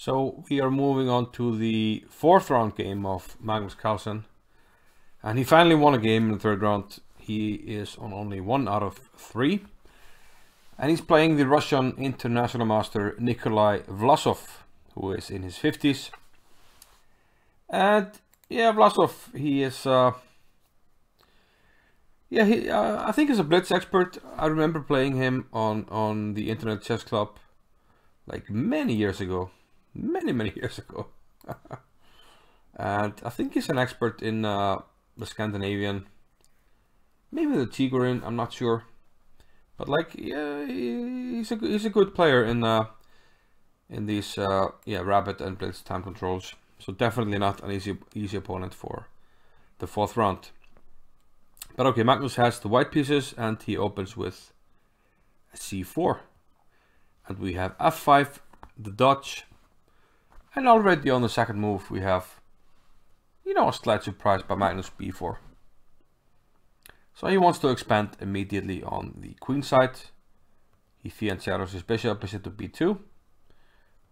So we are moving on to the fourth round game of Magnus Carlsen. And he finally won a game in the third round. He is on only 1 out of 3. And he's playing the Russian international master Nikolai Vlassov, who is in his 50s. And yeah, Vlassov, he is I think he's a blitz expert. I remember playing him on the Internet Chess Club like many years ago. Many years ago. And I think he's an expert in the Scandinavian, maybe the Tigurian, I'm not sure. But like, yeah, he's a good player in these rabbit and blitz time controls. So definitely not an easy opponent for the fourth round. But okay, Magnus has the white pieces and he opens with c4. And we have f5, the dodge. And already on the second move we have, a slight surprise by Magnus b4. So he wants to expand immediately on the queenside. He fianchettos his bishop to b2.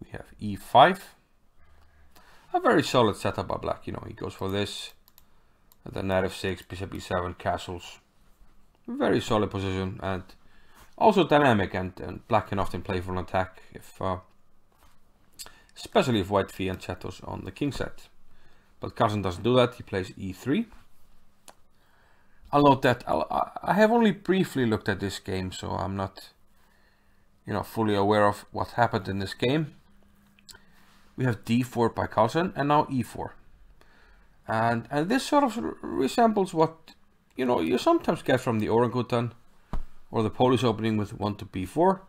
We have e5. A very solid setup by black, he goes for this. And then knight f6, bishop e7, castles. Very solid position and also dynamic, and black can often play for an attack if especially if white fianchettos on the king side. But Carlsen doesn't do that, he plays e3. I'll note that I have only briefly looked at this game, so I'm not fully aware of what happened in this game. We have d4 by Carlsen and now e4. And this sort of resembles what you sometimes get from the orangutan or the Polish opening with 1 to b4.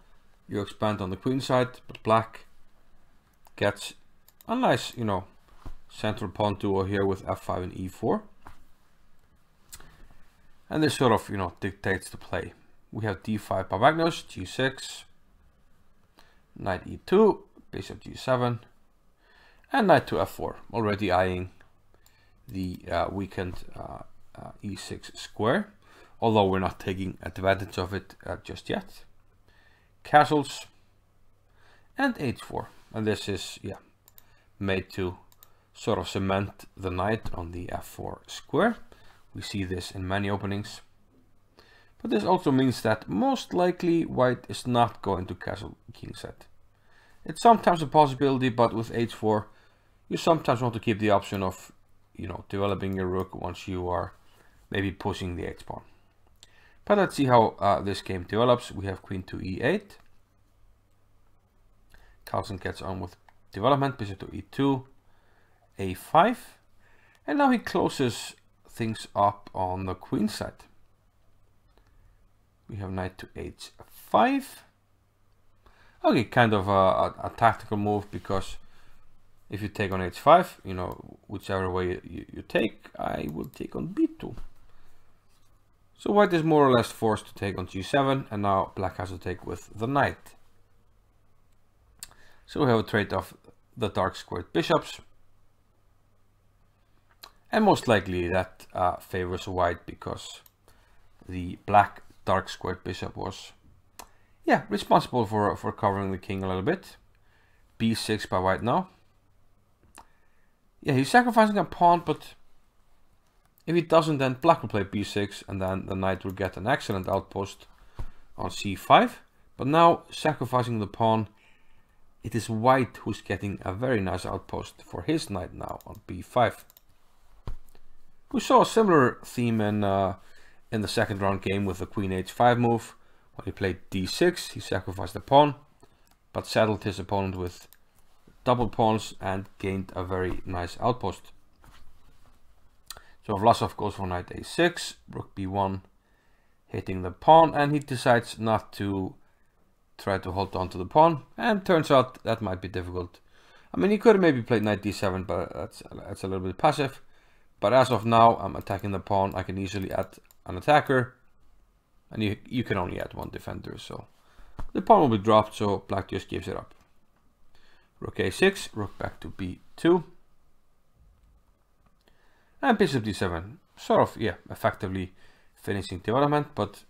You expand on the queen side, but black gets a nice, central pawn duo here with f5 and e4. And this sort of, dictates the play. We have d5 by Magnus, g6, knight e2, bishop g7, and knight to f4, already eyeing the weakened e6 square, although we're not taking advantage of it just yet. Castles and h4. And this is, made to sort of cement the knight on the f4 square. We see this in many openings. But this also means that most likely white is not going to castle kingside. It's sometimes a possibility, but with h4, you sometimes want to keep the option of, developing your rook once you are maybe pushing the h-pawn. But let's see how this game develops. We have queen to e8. Carlsen gets on with development, bishop to e2, a5, and now he closes things up on the queen side. We have knight to h5. Okay, kind of a tactical move, because if you take on h5, whichever way you take, I will take on b2. So white is more or less forced to take on g7, and now black has to take with the knight. So we have a trade of the dark squared bishops. And most likely that favors white, because the black dark squared bishop was responsible for covering the king a little bit. b6 by white now. Yeah, he's sacrificing a pawn, but if he doesn't, then black will play b6, and then the knight will get an excellent outpost on c5. But now, sacrificing the pawn, it is white who's getting a very nice outpost for his knight now on b5. We saw a similar theme in the second round game with the queen h5 move. When he played d6, he sacrificed the pawn, but settled his opponent with double pawns and gained a very nice outpost. So Vlassov goes for knight a6, rook b1, hitting the pawn, and he decides not to try to hold on to the pawn, and turns out that might be difficult. I mean, he could have maybe played knight d7, but that's a little bit passive. But as of now, I'm attacking the pawn. I can easily add an attacker, and you can only add one defender, so the pawn will be dropped, so black just gives it up. Rook a6, rook back to b2, and bishop d7, sort of, effectively finishing development. But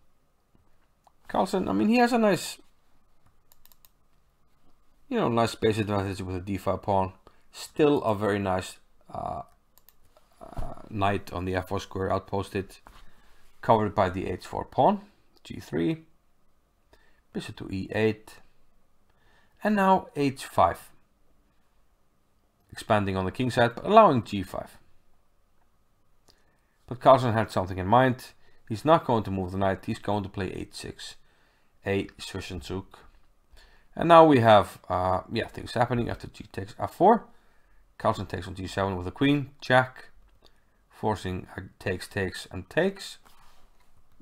Carlsen, I mean, he has a nice you know, nice space advantage with a d5 pawn. Still a very nice knight on the f4 square outposted, covered by the h4 pawn, g3, bishop to e8, and now h5, expanding on the king side, but allowing g5. But Carlsen had something in mind. He's not going to move the knight, he's going to play h6, a Zwischenzug. And now we have things happening after g takes f4. Carlsen takes on g7 with the queen, check, forcing takes, and takes.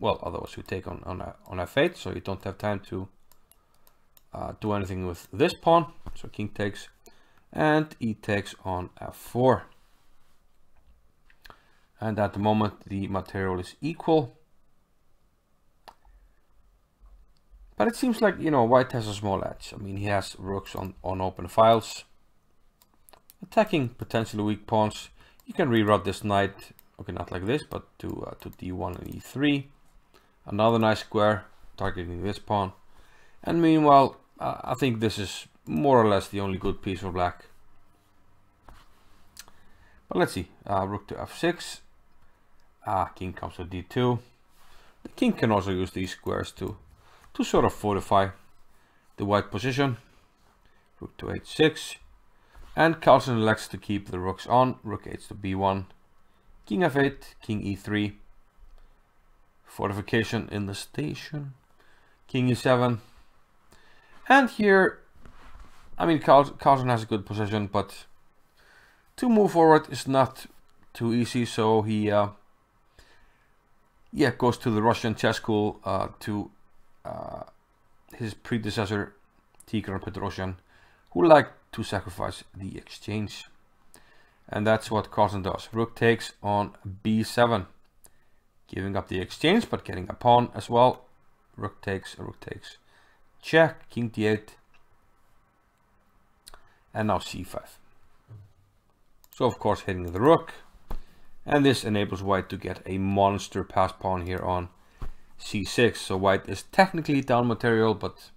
Well, otherwise you take on f8, so you don't have time to do anything with this pawn. So king takes, and e takes on f4. And at the moment the material is equal. But it seems like, you know, white has a small edge. I mean, he has rooks on open files, attacking potentially weak pawns. You can reroute this knight, okay, not like this, but to d1 and e3. Another nice square, targeting this pawn. And meanwhile, I think this is more or less the only good piece for black. But let's see, rook to f6. King comes to d2. The king can also use these squares to sort of fortify the white position. Rook to h6. And Carlsen elects to keep the rooks on. Rook h to b1. King f8, king e3. Fortification in the station. King e7. And here, I mean, Carlsen has a good position, but to move forward is not too easy. So he goes to the Russian chess school to his predecessor, Tigran Petrosian, who liked to sacrifice the exchange. And that's what Carlsen does. Rook takes on b7, giving up the exchange, but getting a pawn as well. Rook takes, check, king d8, and now c5. So of course hitting the rook, and this enables white to get a monster pass pawn here on c6. So white is technically down material, but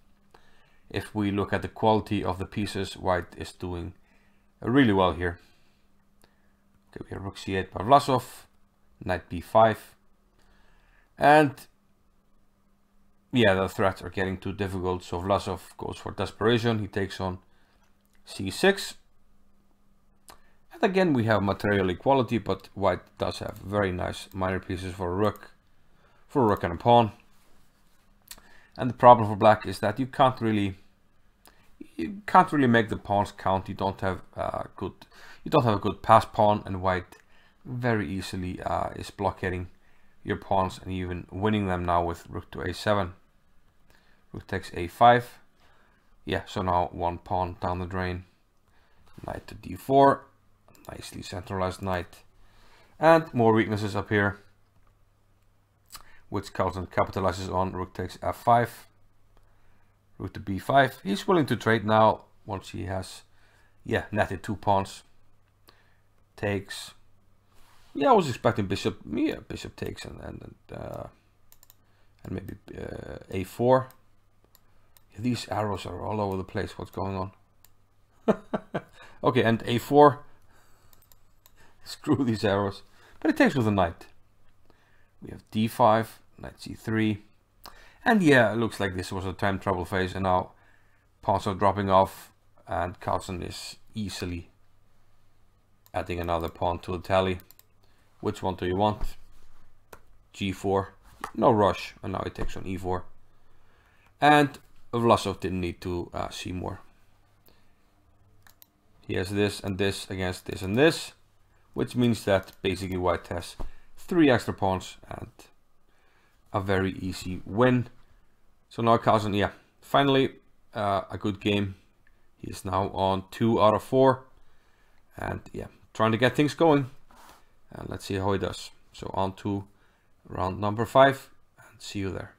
if we look at the quality of the pieces, white is doing really well here. Okay, we have rook c8 by Vlassov, knight b5, and yeah, the threats are getting too difficult, so Vlassov goes for desperation. He takes on c6, and again we have material equality, but white does have very nice minor pieces for a rook and a pawn. And the problem for black is that you can't really make the pawns count. You don't have a good pass pawn, and white very easily is blockading your pawns and even winning them now with rook to a7. Rook takes a5. Yeah, so now one pawn down the drain. Knight to d4. Nicely centralized knight. And more weaknesses up here, which Carlsen capitalizes on. Rook takes f5. Rook to b5. He's willing to trade now once he has netted two pawns. Takes. Yeah, I was expecting bishop. Yeah, bishop takes and maybe a4. Yeah, these arrows are all over the place. What's going on? Okay, and a4. Screw these arrows. But it takes with a knight. We have d5, knight c3. And yeah, it looks like this was a time travel phase, and now pawns are dropping off, and Carlsen is easily adding another pawn to the tally. Which one do you want? g4. No rush, and now he takes on e4. And Vlassov didn't need to see more. He has this and this against this and this, which means that basically white has 3 extra pawns and a very easy win. So now Carlsen, finally a good game. He is now on 2 out of 4, and trying to get things going. And let's see how he does. So on to round number 5, and see you there.